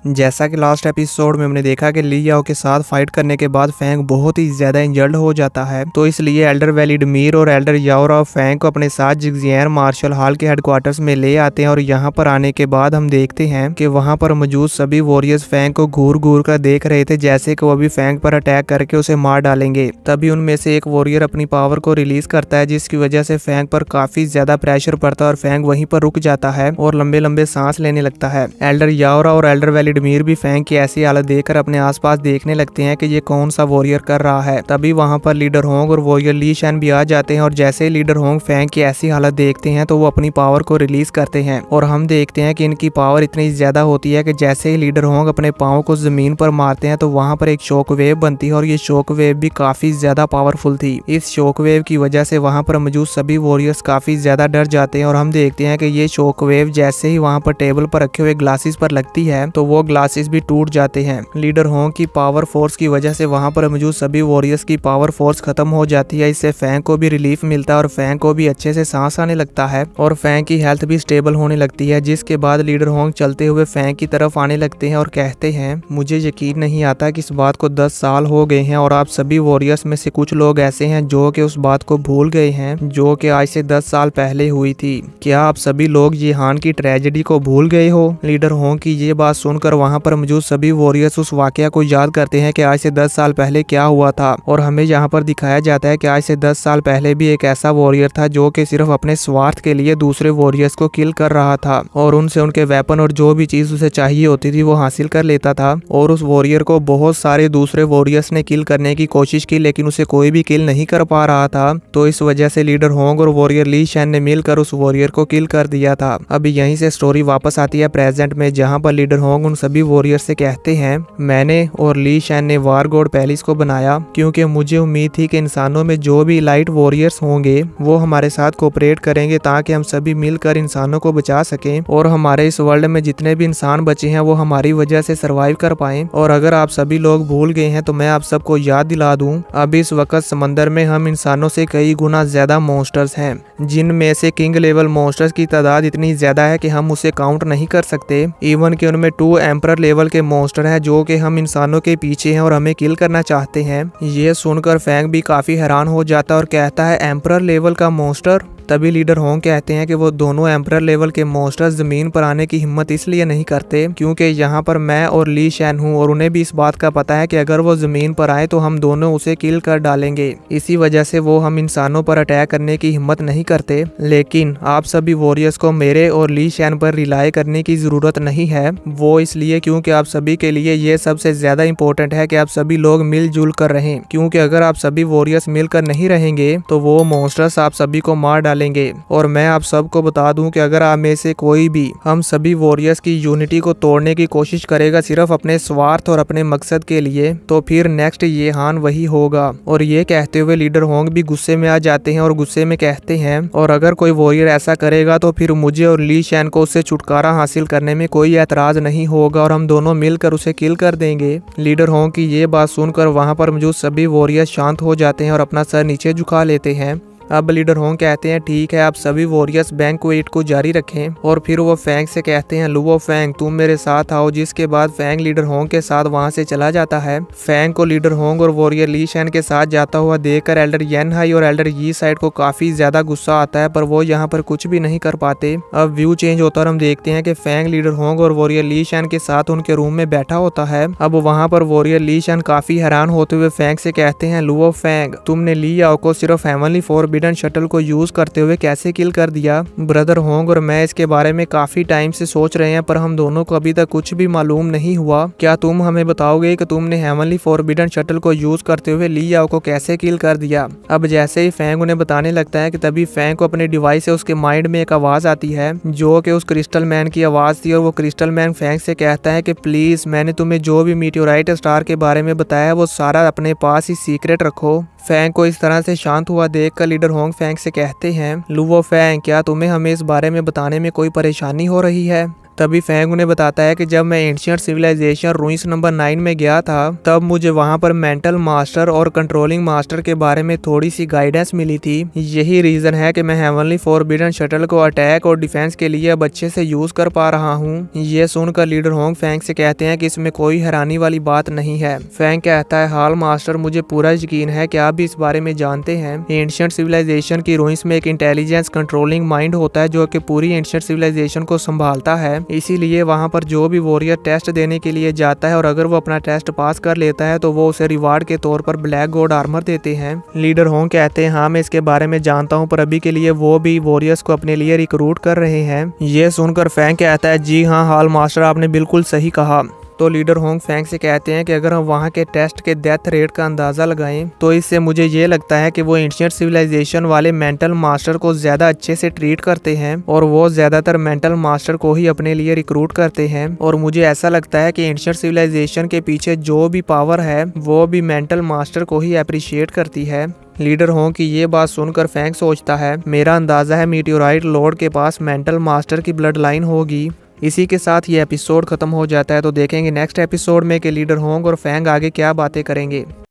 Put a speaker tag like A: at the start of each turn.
A: जैसा कि last episode में हमने देखा कि ली याओ के साथ फाइट करने के बाद फैंग बहुत ही ज्यादा इंजर्ड हो जाता है, तो इसलिए एल्डर वेलिडमीर और एल्डर याओरा फैंग को अपने साथ जिग्जियर मार्शल हॉल के हेडक्वार्टर्स में ले आते हैं। और यहाँ पर आने के बाद हम देखते हैं कि वहाँ पर मौजूद सभी वॉरियर्स फैंग को घूर घूर कर देख रहे थे, जैसे कि वो अभी फैंग पर अटैक करके उसे मार डालेंगे। तभी उनमें से एक वॉरियर अपनी पावर को रिलीज करता है, जिसकी वजह से फैंग पर काफी ज्यादा प्रेशर पड़ता है और फैंग वहीं पर रुक जाता है और लंबे लंबे सांस लेने लगता है। एल्डर याओरा और एल्डर वेलिडमीर भी फैंग की ऐसी हालत देखकर अपने आसपास देखने लगते हैं कि ये कौन सा वॉरियर कर रहा है। तभी वहां पर लीडर होंग और वॉरियर ली शैन भी आ जाते हैं और जैसे ही लीडर होंग फैंग की ऐसी हालत देखते हैं तो वो अपनी पावर को रिलीज करते हैं और हम देखते हैं कि इनकी पावर इतनी ज्यादा होती है कि जैसे ही लीडर होंग अपने पाँव को जमीन पर मारते हैं तो वहां पर एक शॉक वेव बनती है और ये शॉक वेव भी काफी ज्यादा पावरफुल थी। इस शॉक वेव की वजह से वहां पर मौजूद सभी वॉरियर्स काफी ज्यादा डर जाते हैं और हम देखते हैं कि ये शॉक वेव जैसे ही वहां पर टेबल पर रखे हुए ग्लासेस पर लगती है तो वो ग्लासेस भी टूट जाते हैं। लीडर होंग की पावर फोर्स की वजह से वहां पर मौजूद सभी वॉरियर्स की पावर फोर्स खत्म हो जाती है। इससे फैंग को भी रिलीफ मिलता है और फैंग को भी अच्छे से सांस आने लगता है और फैंग की हेल्थ भी स्टेबल होने लगती है। जिसके बाद लीडर होंग चलते हुए फैंग की तरफ आने लगते हैं और कहते हैं, मुझे यकीन नहीं आता कि इस बात को 10 साल हो गए हैं और आप सभी वॉरियर्स में से कुछ लोग ऐसे हैं जो कि उस बात को भूल गए हैं जो कि आज से 10 साल पहले हुई थी। क्या आप सभी लोग यहान की ट्रेजेडी को भूल गए हो? लीडर होंग की ये बात सुनकर वहां पर मौजूद सभी वॉरियर्स उस वाकया को याद करते हैं कि आज से 10 साल पहले क्या हुआ था और हमें यहाँ पर दिखाया जाता है कि आज से 10 साल पहले भी एक ऐसा वॉरियर था जो कि सिर्फ अपने स्वार्थ के लिए दूसरे वॉरियर्स को किल कर रहा था और उनसे उनके वेपन और जो भी चीज उसे चाहिए होती थी वो हासिल कर लेता था। और उस वॉरियर को बहुत सारे दूसरे वॉरियर्स ने किल करने की कोशिश की लेकिन उसे कोई भी किल नहीं कर पा रहा था। तो इस वजह से लीडर होंग और वॉरियर ली शैन ने मिलकर उस वॉरियर को किल कर दिया था। अब यहीं से स्टोरी वापस आती है प्रेजेंट में, जहाँ पर लीडर होंग उन सभी वॉरियर से कहते हैं, मैंने और ली शैन ने वार गॉड पैलेस को बनाया क्योंकि मुझे उम्मीद थी कि इंसानों में जो भी लाइट वॉरियर्स होंगे वो हमारे साथ कोऑपरेट करेंगे ताकि हम सभी मिलकर इंसानों को बचा सकें और हमारे इस वर्ल्ड में जितने भी इंसान बचे हैं वो हमारी वजह से सरवाइव कर पाएं। और अगर आप सभी लोग भूल गए हैं तो मैं आप सबको याद दिला दूं, अब इस वक्त समंदर में हम इंसानों से कई गुना ज्यादा मॉन्स्टर्स हैं, जिनमें से किंग लेवल मॉन्स्टर्स की तादाद इतनी ज्यादा है कि हम उसे काउंट नहीं कर सकते। इवन कि उनमें 2 एम्परर लेवल के मॉन्स्टर हैं जो कि हम इंसानों के पीछे हैं और हमें किल करना चाहते हैं। ये सुनकर फैंग भी काफी हैरान हो जाता है और कहता है, एम्परर लेवल का मॉन्स्टर? तभी लीडर होंग कहते हैं कि वो दोनों एम्परर लेवल के मॉन्स्टर्स जमीन पर आने की हिम्मत इसलिए नहीं करते क्योंकि यहाँ पर मैं और ली शैन हूँ और उन्हें भी इस बात का पता है कि अगर वो जमीन पर आए तो हम दोनों उसे किल कर डालेंगे। इसी वजह से वो हम इंसानों पर अटैक करने की हिम्मत नहीं करते। लेकिन आप सभी वॉरियर्स को मेरे और ली शैन पर रिलाय करने की जरूरत नहीं है, वो इसलिए क्योंकि आप सभी के लिए ये सबसे ज्यादा इम्पोर्टेंट है कि आप सभी लोग मिलजुल कर रहें, क्योंकि अगर आप सभी वॉरियर्स मिलकर नहीं रहेंगे तो वो मॉन्स्टर्स आप सभी को मार डालेंगे। और मैं आप सबको बता दूं कि अगर आप में से कोई भी हम सभी वॉरियर्स की यूनिटी को तोड़ने की कोशिश करेगा सिर्फ अपने स्वार्थ और अपने मकसद के लिए, तो फिर नेक्स्ट यहान वही होगा। और ये कहते हुए लीडर होंग भी गुस्से में आ जाते हैं और गुस्से में कहते हैं, और अगर कोई वॉरियर ऐसा करेगा तो फिर मुझे और ली शैन को उससे छुटकारा हासिल करने में कोई एतराज नहीं होगा और हम दोनों मिलकर उसे किल कर देंगे। लीडर होंग की ये बात सुनकर वहां पर मौजूद सभी वॉरियर शांत हो जाते हैं और अपना सर नीचे झुका लेते हैं। अब लीडर होंग कहते हैं, ठीक है, आप सभी वॉरियर्स बैंक्वेट को जारी रखें। और फिर वो फैंग से कहते हैं, लुओ फैंग तुम मेरे साथ आओ। जिसके बाद फैंग लीडर होंग के साथ वहां से चला जाता है। फैंग को लीडर होंग और वॉरियर ली शैन के साथ जाता हुआ देखकर एल्डर येन हाई और एल्डर यी साइड को काफी ज्यादा गुस्सा आता है, पर वो यहाँ पर कुछ भी नहीं कर पाते। अब व्यू चेंज होता और हम देखते हैं कि फैंग लीडर होंग और वॉरियर ली शैन के साथ उनके रूम में बैठा होता है। अब वहाँ पर वॉरियर ली शैन काफी हैरान होते हुए फैंग से कहते हैं, लुओ फैंग तुमने ली याओ को सिर्फ हेवनली फॉरबिडन शटल को यूज करते हुए कैसे किल कर दिया? ब्रदर होंग और मैं इसके बारे में काफी टाइम से सोच रहे हैं, पर हम दोनों को अभी तक कुछ भी मालूम नहीं हुआ। क्या तुम हमें बताओगे कि तुमने हेवनली फॉरबिडन शटल को यूज करते हुए ली याओ को कैसे किल कर दिया? अब जैसे ही फैंग उन्हें बताने लगता है कि तभी फैंग को अपने डिवाइस से उसके माइंड में एक आवाज आती है जो कि उस क्रिस्टल मैन की आवाज थी। और वो क्रिस्टल मैन फैंग से कहता है कि प्लीज मैंने तुम्हें जो भी मीटियोराइट स्टार के बारे में बताया वो सारा अपने पास ही सीक्रेट रखो। फैंग को इस तरह से शांत हुआ देखकर लीडर होंग फैंग से कहते हैं, लुओ फैंग क्या तुम्हें हमें इस बारे में बताने में कोई परेशानी हो रही है? तभी फैंग उन्हें बताता है कि जब मैं एंशिएंट सिविलाइजेशन रूइंस नंबर 9 में गया था तब मुझे वहां पर मेंटल मास्टर और कंट्रोलिंग मास्टर के बारे में थोड़ी सी गाइडेंस मिली थी। यही रीजन है कि मैं हेवनली फॉरबिडन शटल को अटैक और डिफेंस के लिए अब अच्छे से यूज कर पा रहा हूँ। ये सुनकर लीडर होंग फैंग से कहते हैं कि इसमें कोई हैरानी वाली बात नहीं है। फैंग कहता है, हाल मास्टर, मुझे पूरा यकीन है कि आप भी इस बारे में जानते हैं। एंशिएंट सिविलाइजेशन की रूइंस में एक इंटेलिजेंस कंट्रोलिंग माइंड होता है जो कि पूरी एंशिएंट सिविलाइजेशन को संभालता है। इसीलिए वहां पर जो भी वॉरियर टेस्ट देने के लिए जाता है और अगर वो अपना टेस्ट पास कर लेता है तो वो उसे रिवार्ड के तौर पर ब्लैक गॉड आर्मर देते हैं। लीडर होंग कहते हैं, हाँ मैं इसके बारे में जानता हूँ, पर अभी के लिए वो भी वॉरियर्स को अपने लिए रिक्रूट कर रहे हैं। ये सुनकर फैंग कहता है, जी हाँ हाल मास्टर, आपने बिल्कुल सही कहा। तो लीडर होंग फैंग से कहते हैं कि अगर हम वहाँ के टेस्ट के डेथ रेट का अंदाज़ा लगाएं तो इससे मुझे ये लगता है कि वो एंशिएंट सिविलाइजेशन वाले मेंटल मास्टर को ज़्यादा अच्छे से ट्रीट करते हैं और वो ज़्यादातर मेंटल मास्टर को ही अपने लिए रिक्रूट करते हैं। और मुझे ऐसा लगता है कि एंशिएंट सिविलाइजेशन के पीछे जो भी पावर है वो भी मेंटल मास्टर को ही अप्रिशिएट करती है। लीडर होंग की ये बात सुनकर फैंग सोचता है, मेरा अंदाज़ा है मीटियोराइट लॉर्ड के पास मेंटल मास्टर की ब्लड लाइन होगी। इसी के साथ ये एपिसोड खत्म हो जाता है। तो देखेंगे नेक्स्ट एपिसोड में कि लीडर होंग और फैंग आगे क्या बातें करेंगे।